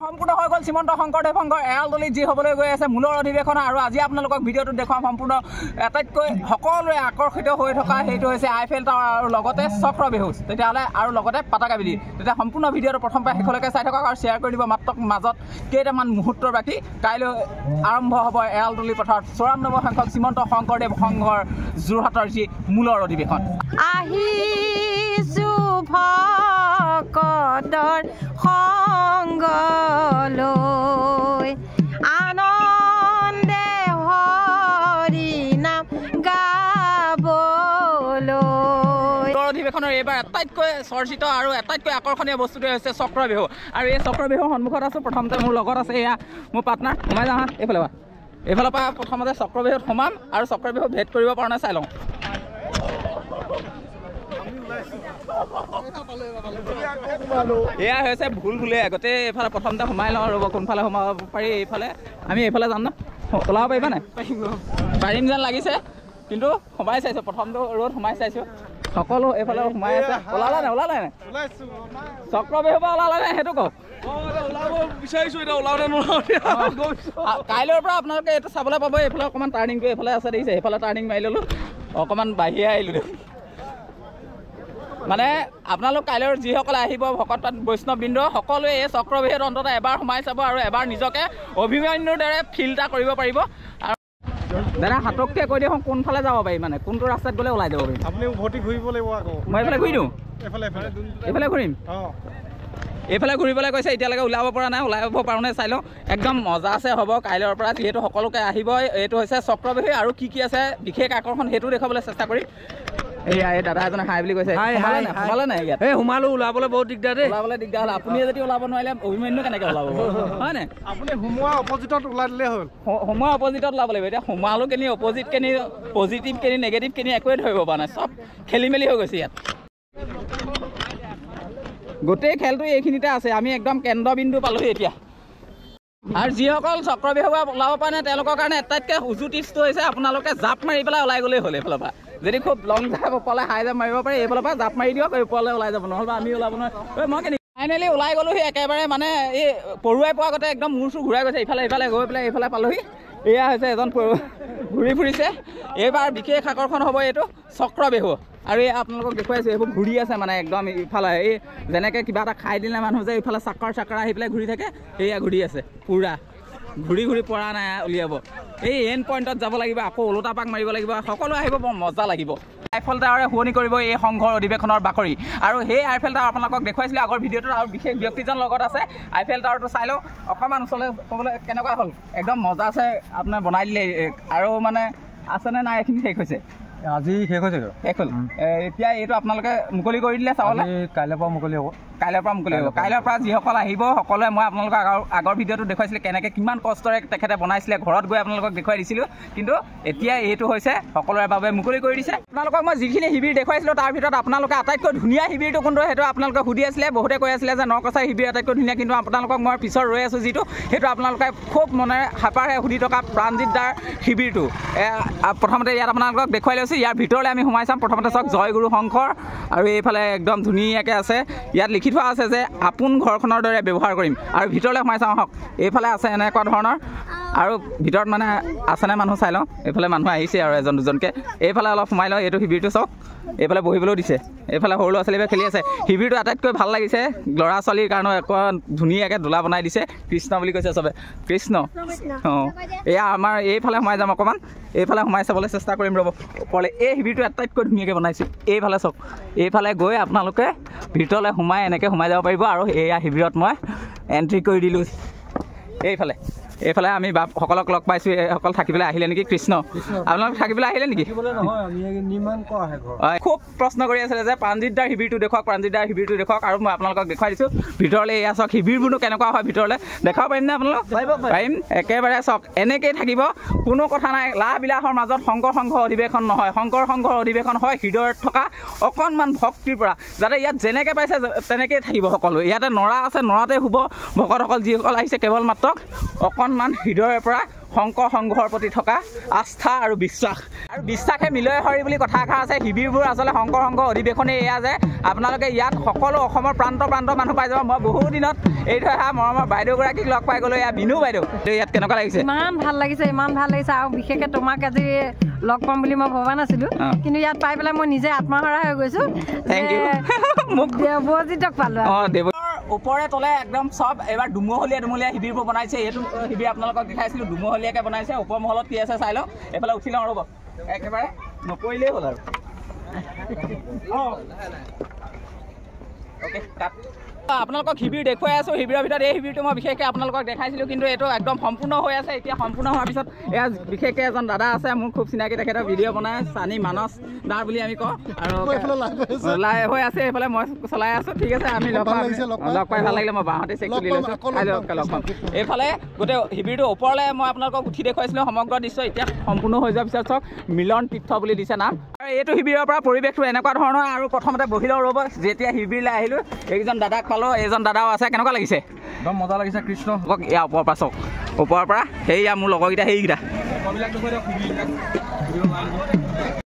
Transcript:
সম্পূৰ্ণ হৈ গ'ল শ্ৰীমন্ত শংকৰদেৱ সংঘৰ এৰালতলীত যি হ'বলৈ গৈ আছে মূলৰ অধিৱেশন আৰু আজি আপোনালোকক ভিডিঅ'টোত দেখুৱাম সম্পূৰ্ণ আটাইতকৈ সকলোৱে আকৰ্ষিত হৈ থকা সেইটো হৈছে আইফেল টাৱাৰ আৰু লগতে চক্ৰ বিহু তেতিয়াহ'লে আৰু লগতে পতাকা বিধি তেতিয়া সম্পূৰ্ণ ভিডিঅ'টো প্ৰথম পৰা শেষলৈকে চাই থাকক আৰু শ্বেয়াৰ কৰি দিব মাত্ৰ মাজত কেইটামান মুহূৰ্তৰ বাকী কাইলৈ আৰম্ভ হ'ব এৰালতলী পথাৰত 94 সংখ্যক শ্ৰীমন্ত শংকৰদেৱ সংঘৰ যোৰহাটৰ যি মূলৰ অধিৱেশন আহিছো ভকতৰ সংগলৈ আনন্দে হৰি নাম গাবলৈ অধিৱেশনৰ এইবাৰ আটাইতকৈ চৰ্চিত আৰু আটাইতকৈ আকৰ্ষণীয় বস্তুটোৱে হৈছে চক্ৰ বিহু আৰু এই চক্ৰ বিহুৰ সন্মুখত আছোঁ প্ৰথমতে মোৰ লগত আছে এয়া মোৰ পাৰ্টনাৰ সোমাই যাওঁ এইফালে পৰা এইফালৰ পৰা প্ৰথমতে চক্ৰ বিহুত সোমাম আৰু চক্ৰ বিহু ভেদ কৰিব পৰা নাই চাই লওঁ এয়া হৈছে ভুল ভুলে আগতে এইফালে প্ৰথমতে সোমাই লওঁ ৰ'ব কোনফালে সোমাব পাৰি এইফালে আমি এইফালে যাম ন ওলাব পাৰিবা নাই পাৰিম যেন লাগিছে কিন্তু সোমাই চাইছোঁ প্ৰথমটো ৰ'দ সোমাই চাইছোঁ সকলো এইফালে সোমাই আছে ওলালে নাই চক্ৰ বিহুৰ পৰা ওলালে নাই সেইটো কওক কাইলৈৰ পৰা আপোনালোকে এইটো চাবলৈ পাব এইফালে অকণমান টাৰ্ণিংটো এইফালে আছে দেখিছে এইফালে টাৰ্ণিং মাৰি ল'লোঁ অকণমান বাহিৰে আহিলোঁ মানে আপোনালোক কাইলৈৰ যিসকলে আহিব ভকত বৈষ্ণৱবৃন্দ সকলোৱে এই চক্ৰ বিহুত অন্ততঃ এবাৰ সোমাই চাব আৰু এবাৰ নিজকে অভিমন্যুৰ দৰে ফিল এটা কৰিব পাৰিব আৰু দাদা হাতককে কৈ দিয়ক কোনফালে যাব পাৰি মানে কোনটো ৰাস্তাত গ'লে ওলাই যাব পাৰিম আপুনি উভতি ঘূৰিব লাগিব আকৌ মই এইফালে ঘূৰি দিওঁ এইফালে ঘূৰিম এইফালে ঘূৰিবলৈ কৈছে এতিয়ালৈকে ওলাব পৰা নাই ওলাব পাৰোঁ নে চাই লওঁ একদম মজা আছে হ'ব কাইলৈৰ পৰা যিহেতু সকলোকে আহিব এইটো হৈছে চক্ৰ বিহু আৰু কি কি আছে বিশেষ আকৰ্ষণ সেইটো দেখুৱাবলৈ চেষ্টা কৰি এয়া এই দাদা এজনে হাই বুলি কৈছে সোমালে নাই ইয়াত এই সোমালো ওলাবলৈ বহুত দিগদাৰ দেই ওলাবলৈ দিগদাৰ হ'ল আপুনি যদি ওলাব নোৱাৰিলে অভিমন্যু কেনেকৈ ওলাব হয় নাই আপুনি সোমোৱা অপজিটত ওলাই দিলেই হ'ল সোমোৱা অপজিটত ওলাব লাগিব এতিয়া সোমালো কেনি অপজিট কেনি পজিটিভ কেনি নেগেটিভ কেনি একোৱে ধৰিব পৰা নাই চব খেলি মেলি হৈ গৈছে ইয়াত গোটেই খেলটো এইখিনিতে আছে আমি একদম কেন্দ্ৰবিন্দু পালোহি এতিয়া আৰু যিসকল চক্ৰ বিহু ওলাব পৰা নাই তেওঁলোকৰ কাৰণে আটাইতকৈ উজু টিপছটো হৈছে আপোনালোকে জাপ মাৰি পেলাই ওলাই গ'লেই হ'ল এইফালৰ পৰা যদি খুব লং জাপ ওপৰলৈ হাই জাপ মাৰিব পাৰে এইফালৰ পৰা জাপ মাৰি দিয়ক ওপৰলৈ ওলাই যাব নহ'লে আমি ওলাব নোৱাৰোঁ মই কেনেকৈ ফাইনেলি ওলাই গ'লোহি একেবাৰে মানে এই পৰুৱাই পোৱাৰ আগতে একদম মূৰ চুৰ ঘূৰাই গৈছে ইফালে গৈ পেলাই এইফালে পালোহি এয়া হৈছে এজন ঘূৰি ফুৰিছে এইবাৰ বিশেষ আকৰ্ষণ হ'ব এইটো চক্ৰ বিহু আৰু এই আপোনালোকক দেখুৱাইছোঁ এইবোৰ ঘূৰি আছে মানে একদম ইফালে এই যেনেকৈ কিবা এটা খাই দিলে মানুহ যে ইফালে চাকাৰ আহি পেলাই ঘূৰি থাকে এয়া ঘূৰি আছে পূৰা ঘূৰি পৰা নাই উলিয়াব এই এণ্ড পইণ্টত যাব লাগিব আকৌ ওলোটা পাক মাৰিব লাগিব সকলো আহিব বৰ মজা লাগিব আইফেল টাৱাৰে শুৱনি কৰিব এই সংঘৰ অধিৱেশনৰ বাকৰি আৰু সেই আইফেল টাৱাৰ আপোনালোকক দেখুৱাইছিলোঁ আগৰ ভিডিঅ'টোত আৰু বিশেষ ব্যক্তিজন লগত আছে আইফেল টাৱাৰটো চাই লওঁ অকণমান ওচৰলৈ ক'বলৈ কেনেকুৱা হ'ল একদম মজা আছে আপোনাৰ বনাই দিলে আৰু মানে আছেনে নাই এইখিনি শেষ হৈছে আজি শেষ হৈছে শেষ হ'ল এতিয়া এইটো আপোনালোকে মুকলি কৰি দিলে চাবলৈ কাইলৈৰ পৰা মুকলি হ'ব কাইলৈৰ পৰা যিসকল আহিব সকলোৱে মই আপোনালোকক আগৰ ভিডিঅ'টো দেখুৱাইছিলোঁ কেনেকৈ কিমান কষ্টৰে তেখেতে বনাইছিলে ঘৰত গৈ আপোনালোকক দেখুৱাই দিছিলোঁ কিন্তু এতিয়া এইটো হৈছে সকলোৰে বাবে মুকলি কৰি দিছে আপোনালোকক মই যিখিনি শিবিৰ দেখুৱাইছিলোঁ তাৰ ভিতৰত আপোনালোকে আটাইতকৈ ধুনীয়া শিবিৰটো কোনটো সেইটো আপোনালোকে সুধি আছিলে বহুতে কৈ আছিলে যে নকছাৰ শিবিৰ আটাইতকৈ ধুনীয়া কিন্তু আপোনালোকক মই পিছত ৰৈ আছোঁ যিটো সেইটো আপোনালোকে খুব মনেৰে হাপাৰে সুধি থকা প্ৰাণজিৎ দাৰ শিবিৰটো প্ৰথমতে ইয়াত আপোনালোকক দেখুৱাই লৈছোঁ ইয়াৰ ভিতৰলৈ আমি সোমাই চাম প্ৰথমতে চাওক জয়গুৰু শংকৰ আৰু এইফালে একদম ধুনীয়াকৈ আছে ইয়াত লিখি থোৱা আছে যে আপোন ঘৰখনৰ দৰে ব্যৱহাৰ কৰিম আৰু ভিতৰলৈ সোমাই চাওঁ আহক এইফালে আছে এনেকুৱা ধৰণৰ আৰু ভিতৰত মানে আছেনে মানুহ চাই লওঁ এইফালে মানুহ আহিছে আৰু এজন দুজনকৈ এইফালে অলপ সোমাই লওঁ এইটো শিবিৰটো চাওক এইফালে বহিবলৈও দিছে এইফালে সৰু ল'ৰা ছোৱালীবোৰে খেলি আছে শিবিৰটো আটাইতকৈ ভাল লাগিছে ল'ৰা ছোৱালীৰ কাৰণে অকণ ধুনীয়াকৈ দোলা বনাই দিছে কৃষ্ণ বুলি কৈছে চবে কৃষ্ণ অঁ এয়া আমাৰ এইফালে সোমাই যাম অকণমান এইফালে সোমাই চাবলৈ চেষ্টা কৰিম ৰ'ব ওপৰলৈ এই শিবিৰটো আটাইতকৈ ধুনীয়াকৈ বনাইছোঁ এইফালে চাওক এইফালে গৈ আপোনালোকে ভিতৰলৈ সোমাই এনেকৈ সোমাই যাব পাৰিব আৰু এয়া শিবিৰত মই এণ্ট্ৰি কৰি দিলোঁ এইফালে আমি বাপসকলক লগ পাইছোঁ এইসকল থাকিবলৈ আহিলে নেকি কৃষ্ণ আপোনালোক থাকিবলৈ আহিলে নেকি খুব প্ৰশ্ন কৰি আছিলে যে প্ৰাণজিৎ দাৰ শিবিৰটো দেখুৱাওক আৰু মই আপোনালোকক দেখুৱাই দিছোঁ ভিতৰলৈ এয়া চাওক শিবিৰবোৰনো কেনেকুৱা হয় ভিতৰলৈ দেখাব পাৰিম নে আপোনালোক পাৰিম একেবাৰে চাওক এনেকৈয়ে থাকিব কোনো কথা নাই লাহ বিলাহৰ মাজত শংকৰ সংঘৰ অধিৱেশন নহয় শংকৰ সংঘৰ অধিৱেশন হয় হৃদয়ত থকা অকণমান ভক্তিৰ পৰা যাতে ইয়াত যেনেকৈ পাইছে তেনেকৈয়ে থাকিব সকলো ইয়াতে নৰা আছে নৰাতে শুব ভকতসকল যিসকল আহিছে কেৱল মাত্ৰ অকণ অকণমান হৃদয়ৰ পৰা শংকৰ সংঘৰ প্ৰতি থকা আস্থা আৰু বিশ্বাসে মিলয় হৰি বুলি কথা এষাৰ আছে। শিবিৰবোৰ আচলতে শংকৰ সংঘ অধিৱেশনেই এয়া যে আপোনালোকে ইয়াত সকলো অসমৰ প্ৰান্ত মানুহ পাই যাব। মই বহু দিনত এইটো অহা মৰমৰ বাইদেউগৰাকীক লগ পাই গ'লো। এয়া বিনু বাইদেউ, ইয়াত কেনেকুৱা লাগিছে? ইমান ভাল লাগিছে আৰু বিশেষকৈ তোমাক আজি লগ পাম বুলি মই ভবা নাছিলোঁ, কিন্তু ইয়াত পাই পেলাই মই নিজে আত্মহাৰা হৈ গৈছোঁ। Thank you. মোক দেৱজিতক পালোঁ। দেৱ ওপৰে তলে একদম চব এবাৰ দুমহলীয়া শিবিৰবোৰ বনাইছে। এইটো শিবিৰ আপোনালোকক দেখাইছিলোঁ, দুমহলীয়াকৈ বনাইছে। ওপৰ মহলত কি আছে চাই লওঁ। এইফালে উঠি লওঁ ৰ'ব, একেবাৰে নকৰিলেই হ'ল আৰু। অ'কে কাট। আপোনালোকক শিবিৰ দেখুৱাই আছোঁ। শিবিৰৰ ভিতৰত এই শিবিৰটো মই বিশেষকৈ আপোনালোকক দেখাইছিলোঁ, কিন্তু এইটো একদম সম্পূৰ্ণ হৈ আছে। এতিয়া সম্পূৰ্ণ হোৱাৰ পিছত এয়া বিশেষকৈ এজন দাদা আছে মোৰ খুব চিনাকি, তেখেতৰ ভিডিঅ' বনাই চানি মানস দাৰ বুলি আমি কওঁ, আৰু লাইভ হৈ আছে। এইফালে মই চলাই আছোঁ। ঠিক আছে, আমি লগ পাই ভাল লাগিলে। মই বাহঁতে চেক কৰি লৈছোঁ, লগ পাম। এইফালে গোটেই শিবিৰটো ওপৰলৈ মই আপোনালোকক উঠি দেখুৱাইছিলোঁ সমগ্ৰ দৃশ্য। এতিয়া সম্পূৰ্ণ হৈ যোৱাৰ পিছত চাওক মিলন তীৰ্থ বুলি দিছে নাম। আৰু এইটো শিবিৰৰ পৰা পৰিৱেশটো এনেকুৱা ধৰণৰ। আৰু প্ৰথমতে বহি লওঁ ৰ'ব। যেতিয়া শিবিৰলৈ আহিলোঁ এইকেইজন দাদাক পালোঁ, এইজন দাদাও আছে। কেনেকুৱা লাগিছে? একদম মজা লাগিছে। কৃষ্ণ এয়া ওপৰৰ পৰা চাওক, ওপৰৰ পৰা সেইয়া মোৰ লগৰকেইটা সেইকেইটা